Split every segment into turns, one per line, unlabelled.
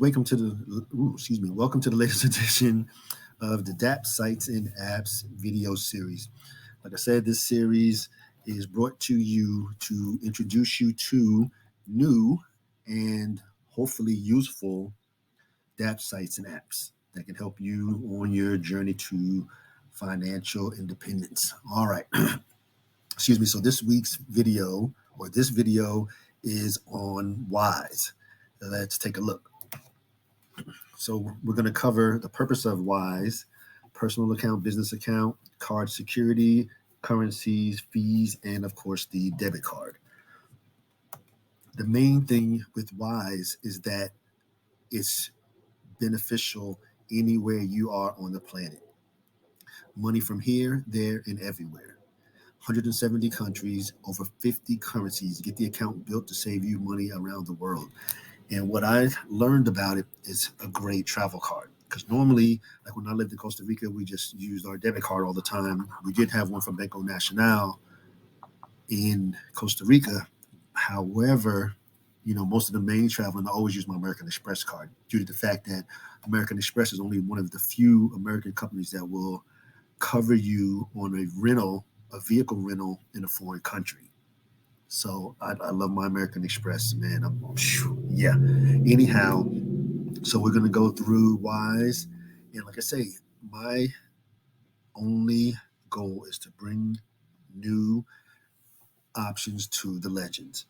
welcome to the latest edition of the DAP Sites and Apps video series. Like I said, this series is brought to you to introduce you to new and hopefully useful DAP sites and apps that can help you on your journey to financial independence. All right. So this video is on WISE. Let's take a look. So we're going to cover the purpose of WISE, personal account, business account, card security, currencies, fees, and of course the debit card. The main thing with WISE is that it's beneficial anywhere you are on the planet. Money from here, there, and everywhere. 170 countries, over 50 currencies. Get the account built to save you money around the world. And what I learned about it is a great travel card. Because normally, like when I lived in Costa Rica, we just used our debit card all the time. We did have one from Banco Nacional in Costa Rica. However, most of the main traveling, I always use my American Express card due to the fact that American Express is only one of the few American companies that will cover you on a vehicle rental in a foreign country. So I love my American Express, man. Anyhow, so we're going to go through WISE. And like I say, my only goal is to bring new options to the legends.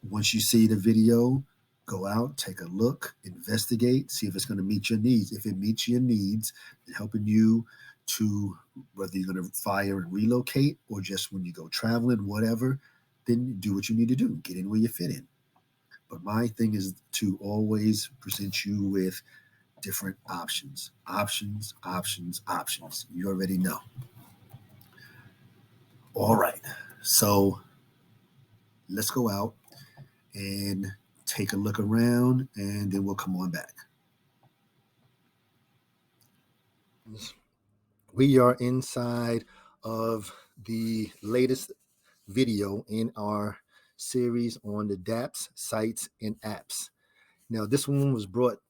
Once you see the video, go out, take a look, investigate, see if it's going to meet your needs. If it meets your needs and helping you to whether you're going to fire and relocate or just when you go traveling, whatever, then do what you need to do. Get in where you fit in. But my thing is to always present you with different options. Options. You already know. All right. So let's go out and take a look around, and then we'll come on back. We are inside of the latest video in our series on the dApps, sites, and apps. Now, this one was brought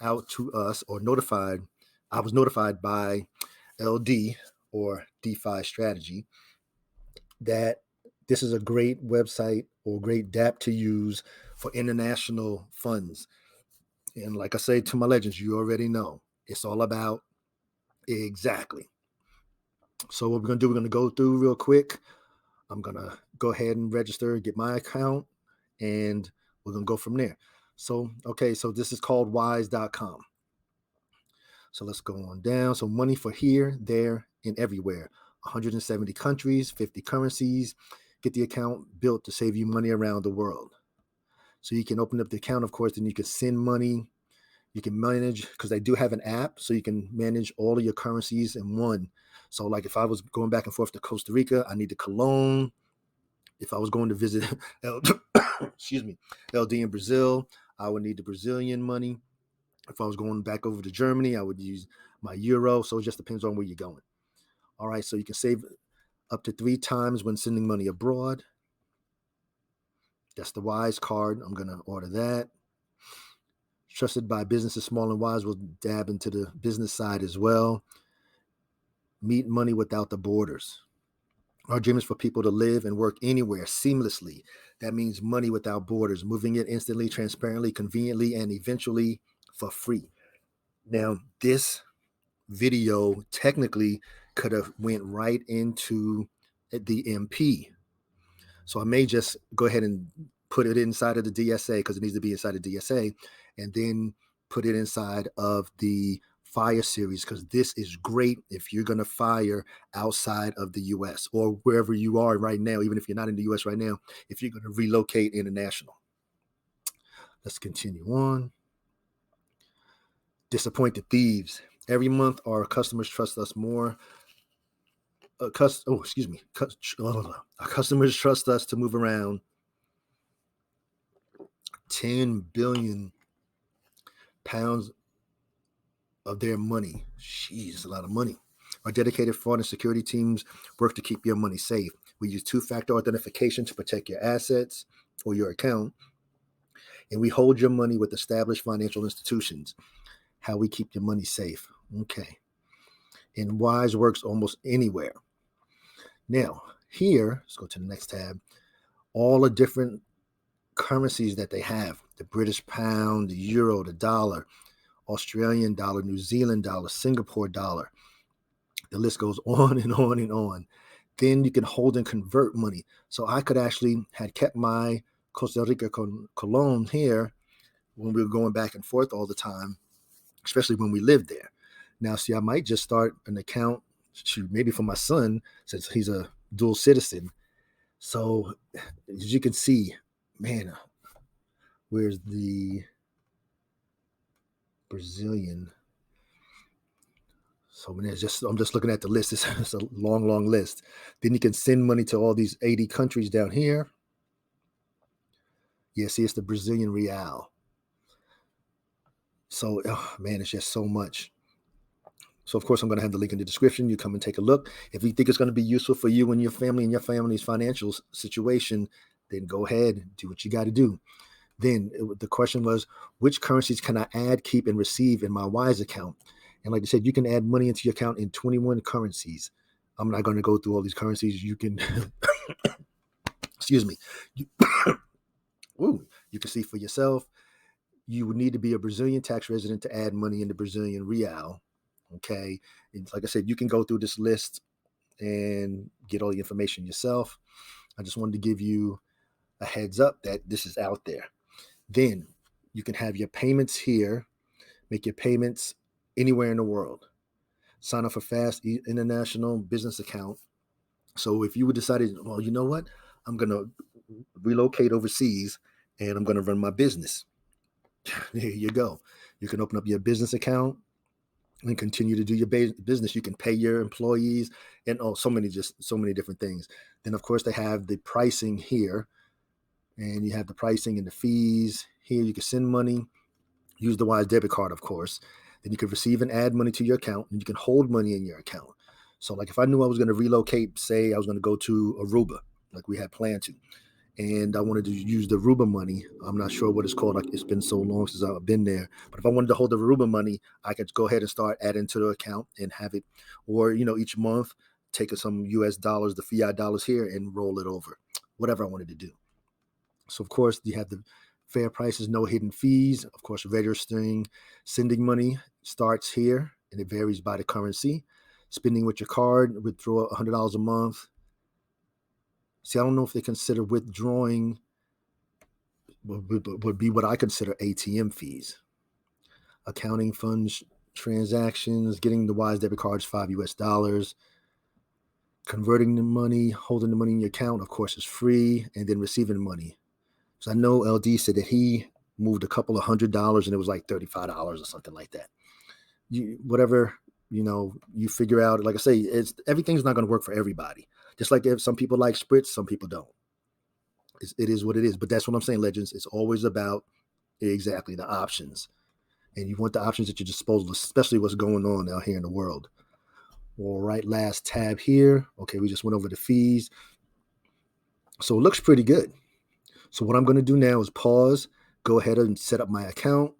out to us or notified. I was notified by LD or D.S.A strategy that this is a great website or great dApp to use for international funds. And like I say to my legends, you already know it's all about exactly. So what we're going to do, we're going to go through real quick. I'm going to go ahead and register, get my account, and we're going to go from there. So this is called wise.com. So let's go on down. So money for here, there, and everywhere. 170 countries, 50 currencies. Get the account built to save you money around the world. So you can open up the account, of course, and you can send money. You can manage, because they do have an app, so you can manage all of your currencies in one. So like if I was going back and forth to Costa Rica, I need the Cologne. If I was going to visit LD in Brazil, I would need the Brazilian money. If I was going back over to Germany, I would use my euro. So it just depends on where you're going. All right, so you can save up to 3 times when sending money abroad. That's the WISE card. I'm going to order that. Trusted by businesses small and wise. Will dab into the business side as well. Meet money without the borders. Our dream is for people to live and work anywhere seamlessly. That means money without borders, moving it instantly, transparently, conveniently, and eventually for free. Now, this video technically could have went right into the MP. So I may just go ahead and put it inside of the D.S.A because it needs to be inside of D.S.A, and then put it inside of the Fire series, because this is great if you're going to fire outside of the U.S. or wherever you are right now, even if you're not in the U.S. right now, if you're going to relocate international. Let's continue on. Disappointed thieves. Every month, our customers trust us more. Our customers trust us to move around 10 billion pounds of their money. Jeez, that's a lot of money. Our dedicated fraud and security teams work to keep your money safe. We use 2-factor authentication to protect your assets or your account. and we hold your money with established financial institutions. How we keep your money safe. Okay. And Wise works almost anywhere. Now, here, let's go to the next tab. All the different currencies that they have: the British pound, the euro, the dollar, Australian dollar, New Zealand dollar, Singapore dollar. The list goes on and on and on. Then you can hold and convert money. So I could actually had kept my Costa Rica colon here when we were going back and forth all the time, especially when we lived there. Now, see, I might just start an account, maybe for my son, since he's a dual citizen. So as you can see, man, where's the Brazilian? So I'm just looking at the list. It's a long, long list. Then you can send money to all these 80 countries down here. Yeah, see, it's the Brazilian real. So, oh, man, it's just so much. So, of course, I'm going to have the link in the description. You come and take a look. If you think it's going to be useful for you and your family and your family's financial situation, then go ahead, do what you got to do. Then the question was, which currencies can I add, keep, and receive in my Wise account? And like I said, you can add money into your account in 21 currencies. I'm not going to go through all these currencies. You can, excuse me, you can see for yourself. You would need to be a Brazilian tax resident to add money in the Brazilian real. Okay. And like I said, you can go through this list and get all the information yourself. I just wanted to give you a heads up that this is out there. Then you can have your payments here, make your payments anywhere in the world. Sign up for Fast International Business Account. So if you would decide, well, you know what, I'm going to relocate overseas and I'm going to run my business. There you go. You can open up your business account and continue to do your business. You can pay your employees and so many different things. Then of course they have the pricing here, and you have the pricing and the fees here. You can send money, use the Wise debit card, of course. Then you can receive and add money to your account, and you can hold money in your account. So like if I knew I was going to relocate, say I was going to go to Aruba, like we had planned to, and I wanted to use the Aruba money. I'm not sure what it's called. Like it's been so long since I've been there. But if I wanted to hold the Aruba money, I could go ahead and start adding to the account and have it, or each month take some US dollars, the fiat dollars here, and roll it over. Whatever I wanted to do. So of course you have the fair prices, no hidden fees. Of course, registering, sending money starts here, and it varies by the currency. Spending with your card, withdraw $100 a month. See, I don't know if they consider withdrawing would be what I consider ATM fees. Accounting funds transactions, getting the Wise debit cards, $5 US. Converting the money, holding the money in your account, of course, is free, and then receiving money. So I know LD said that he moved a couple of $100 and it was like $35 or something like that. Whatever, you figure out. Like I say, everything's not going to work for everybody. Just like if some people like spritz, some people don't. It is what it is. But that's what I'm saying, legends. It's always about exactly the options. And you want the options at your disposal, especially what's going on out here in the world. All right, last tab here. Okay, we just went over the fees. So it looks pretty good. So what I'm going to do now is pause, go ahead and set up my account.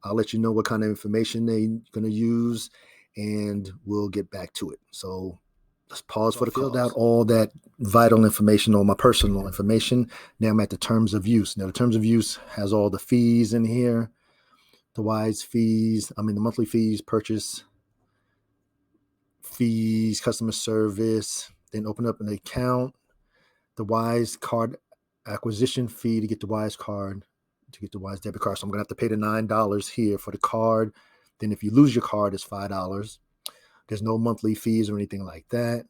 I'll let you know what kind of information they're going to use, and we'll get back to it. So let's pause for the call. Filled out all that vital information, all my personal information. Now I'm at the terms of use. Now the terms of use has all the fees in here, the Wise fees, the monthly fees, purchase fees, customer service, then open up an account, the Wise card acquisition fee to get the Wise card, to get the Wise debit card. So I'm going to have to pay the $9 here for the card. Then if you lose your card, it's $5. There's no monthly fees or anything like that.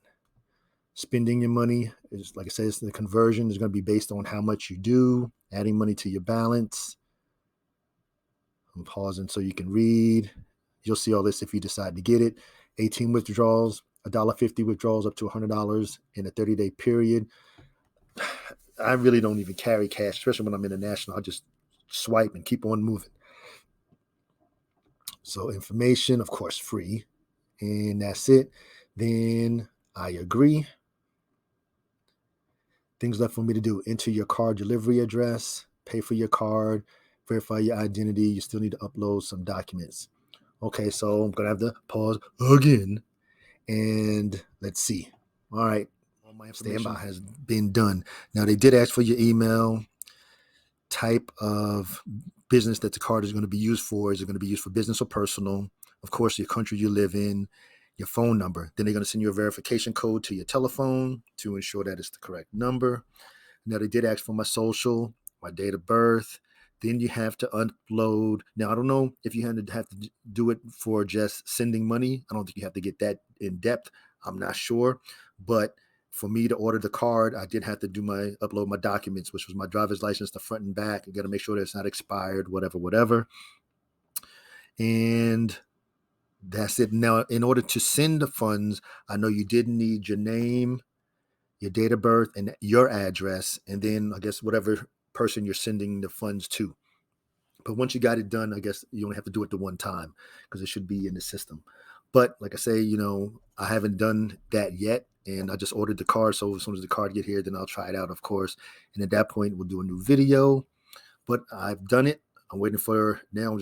Spending your money is, like I said, the conversion is going to be based on how much you do, adding money to your balance. I'm pausing so you can read. You'll see all this if you decide to get it. 18 withdrawals, $1.50 withdrawals up to $100 in a 30-day period. I really don't even carry cash, especially when I'm international. I just swipe and keep on moving. So information, of course, free. And that's it. Then I agree. Things left for me to do: enter your card delivery address, pay for your card, verify your identity. You still need to upload some documents. Okay, so I'm going to have to pause again. And let's see. All right. All my information has been done. Now, they did ask for your email, type of business that the card is going to be used for. Is it going to be used for business or personal? Of course, your country you live in, your phone number. Then they're going to send you a verification code to your telephone to ensure that it's the correct number. Now, they did ask for my social, my date of birth. Then you have to upload. Now, I don't know if you have to do it for just sending money. I don't think you have to get that in depth. I'm not sure. But for me to order the card, I did have to upload my documents, which was my driver's license, the front and back. I got to make sure that it's not expired, whatever. And that's it. Now, in order to send the funds, I know you did need your name, your date of birth, and your address, and then I guess whatever person you're sending the funds to. But once you got it done, I guess you only have to do it the one time because it should be in the system. But like I say, I haven't done that yet, and I just ordered the card. So as soon as the card get here, then I'll try it out, of course. And at that point, we'll do a new video. But I've done it. I'm just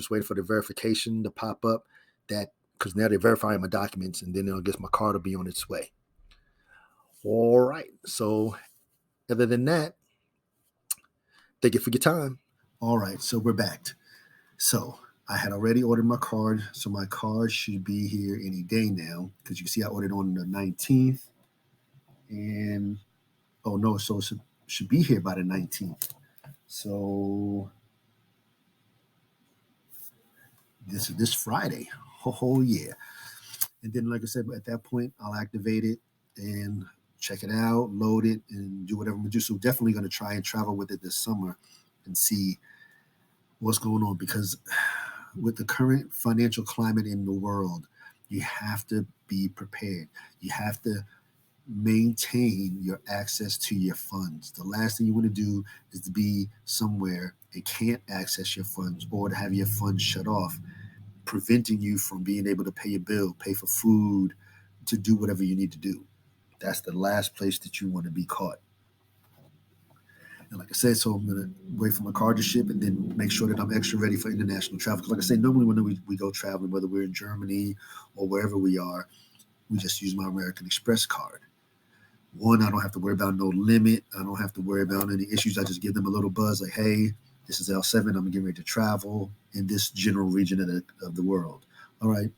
waiting for the verification to pop up because now they're verifying my documents, and then I guess my card will be on its way. All right. So other than that, thank you for your time. All right. So we're back. So I had already ordered my card. So my card should be here any day now because you see I ordered on the 19th. And, so it should be here by the 19th. So this Friday. Oh, yeah. And then, like I said, at that point, I'll activate it and check it out, load it, and do whatever I'm going to do. So definitely going to try and travel with it this summer and see what's going on. Because with the current financial climate in the world, you have to be prepared. You have to maintain your access to your funds. The last thing you want to do is to be somewhere and can't access your funds or to have your funds shut off, preventing you from being able to pay your bill, pay for food, to do whatever you need to do. That's the last place that you want to be caught. And like I said, so I'm going to wait for my card to ship and then make sure that I'm extra ready for international travel. Because like I say, normally when we go traveling, whether we're in Germany or wherever we are, we just use my American Express card. One, I don't have to worry about no limit. I don't have to worry about any issues. I just give them a little buzz like, hey, this is L7. I'm getting ready to travel in this general region of the world. All right,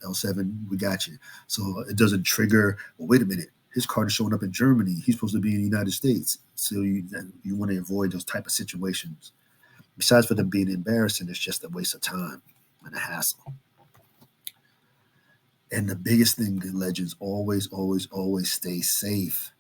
L7, we got you. So it doesn't trigger, well, wait a minute. His card is showing up in Germany. He's supposed to be in the United States. So you want to avoid those type of situations. Besides for them being embarrassing, it's just a waste of time and a hassle. And the biggest thing, the legends, always stay safe.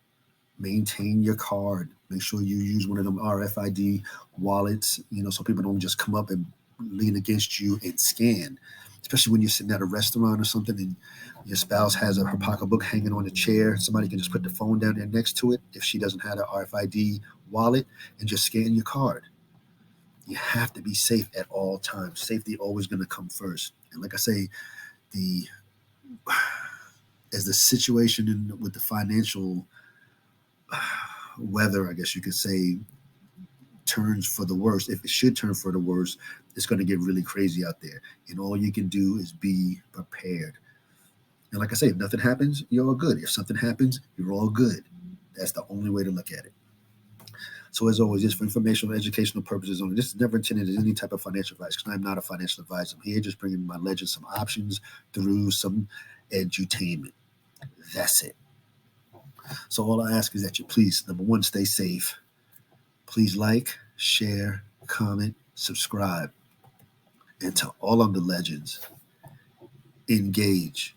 Maintain your card. Make sure you use one of them RFID wallets, so people don't just come up and lean against you and scan. Especially when you're sitting at a restaurant or something and your spouse has her pocketbook hanging on a chair. Somebody can just put the phone down there next to it if she doesn't have an RFID wallet and just scan your card. You have to be safe at all times. Safety always going to come first. And like I say, as the situation with the financial weather, I guess you could say, turns for the worse, if it should turn for the worse, it's going to get really crazy out there. And all you can do is be prepared. And like I say, if nothing happens, you're all good. If something happens, you're all good. That's the only way to look at it. So as always, just for informational, educational purposes only. This is never intended as any type of financial advice because I'm not a financial advisor. I'm here just bringing my legends some options through some edutainment. That's it. So all I ask is that you please, number one, stay safe. Please like, share, comment, subscribe. And to all of the legends, engage.